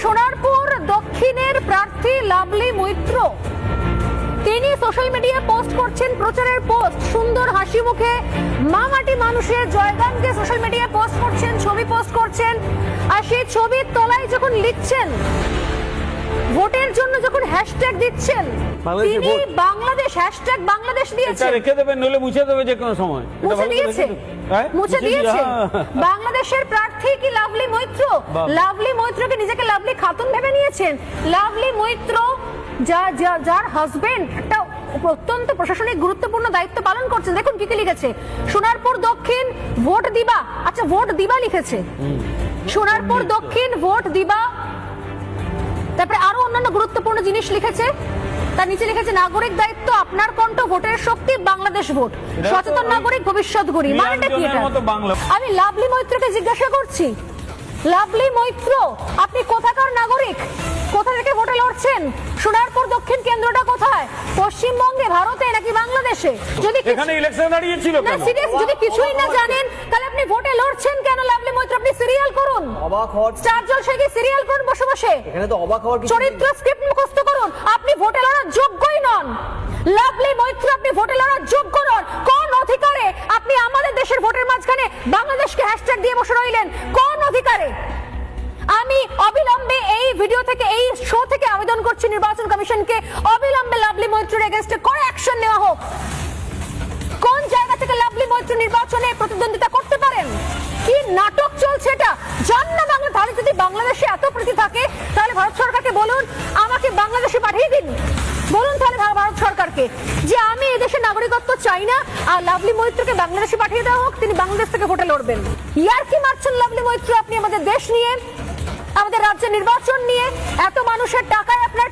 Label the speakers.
Speaker 1: সোনারপুর দক্ষিণের প্রার্থী লাভলি মৈত্র তিনি সোশ্যাল মিডিয়ায় পোস্ট করছেন প্রচারের পোস্ট, সুন্দর হাসি মুখে মা মাটি মানুষের জয়গানকে সোশ্যাল মিডিয়ায় পোস্ট করছেন, ছবি পোস্ট করছেন। আর সেই ছবির তলায় যখন লিখছেন ভোটের জন্য, যখন হ্যাশট্যাগ দিচ্ছেন, তিনি বাংলাদেশ হ্যাশট্যাগ বাংলাদেশ দিয়েছেন।
Speaker 2: এটা রেখে দেবেন, নইলে মুছে দেবে যে কোনো সময়।
Speaker 1: মুছে দিয়েছে, মুছে দিয়েছে। বাংলাদেশের প্রার্থী কি লাভলি মৈত্র? লাভলি মৈত্রকে নিজেকে লাভলি খাতুন ভেবে নিয়েছেন। লাভলি মৈত্র যার হাজবেন্ড একটা অত্যন্ত প্রশাসনিক গুরুত্বপূর্ণ দায়িত্ব পালন করছেন। দেখুন কি কি লিখেছে, সোনারপুর দক্ষিণ ভোট দিবা। আচ্ছা, ভোট দিবা লিখেছে, সোনারপুর দক্ষিণ ভোট দিবা। তারপরে আরো অন্যান্য গুরুত্বপূর্ণ জিনিস লিখেছে। তার নিচে লিখেছে নাগরিক দায়িত্ব, আপনার কণ্ঠ, ভোটের শক্তি, বাংলাদেশ ভোট, সচেতন নাগরিক, ভবিষ্যৎ গড়ি। মানেটা কি এটা? আমি লাভলি মৈত্রকে জিজ্ঞাসা করছি, লাভলি মৈত্র আপনি কোথাকার নাগরিক? কোথা থেকে ভোটে লড়ছেন? সোনারপুর দক্ষিণ কেন্দ্রটা কোথায়? পশ্চিমবঙ্গে, ভারতে নাকি বাংলাদেশে? যদি
Speaker 2: এখানে ইলেকশন দাঁড়িয়েছিল
Speaker 1: না, সিরিয়াস যদি কিছুই না জানেন তাহলে আপনি ভোটে লড়ছেন কেন? লাভলি মৈত্র আপনি সিরিয়াল করুন,
Speaker 3: অবাক হওয়ার,
Speaker 1: স্টার জলসায় গিয়ে সিরিয়াল করুন বসে বসে।
Speaker 3: এখানে তো অবাক হওয়ার কিছু
Speaker 1: চরিত্র স্ক্রিপ্ট মুখস্থ করুন। আপনি ভোটে লড়ার যোগ্যই নন। লাভলি মৈত্র আপনি ভোটে লড়ার যোগ্য নন। কোন অধিকারে আপনি আমাদের দেশের ভোটের মাঝখানে বাংলাদেশকে হ্যাশট্যাগ দিয়ে বসে রইলেন? কোন অধিকারে? আমি অবিলম্বে এই ভিডিও থেকে, এই শো থেকে আবেদন করছি নির্বাচন কমিশনকে, অবিলম্বে লাভলি মৈত্রের এগেইনস্টে করে অ্যাকশন নেওয়া হোক। কোন জায়গা থেকে লাভলি মৈত্র নির্বাচনে প্রতিদ্বন্দ্বিতা করতে পারেন? কি নাটক চলছে এটা? জান না বাংলা। তাহলে যদি বাংলাদেশে এত প্রীতি থাকে তাহলে ভারত সরকারকে বলুন আমাকে বাংলাদেশে পাঠিয়ে দিন। বলুন তাহলে ভারত সরকারকে যে আমি এই দেশের নাগরিকত্ব চাই না, আর লাভলি মৈত্রকে বাংলাদেশে পাঠিয়ে দেওয়া হোক, তিনি বাংলাদেশ থেকে ভোটে লড়বেন। ইয়ার কি মারছেন লাভলি মৈত্র আপনি আমাদের দেশ নিয়ে, আমাদের রাজ্যের নির্বাচন নিয়ে? এত মানুষের টাকায় আপনার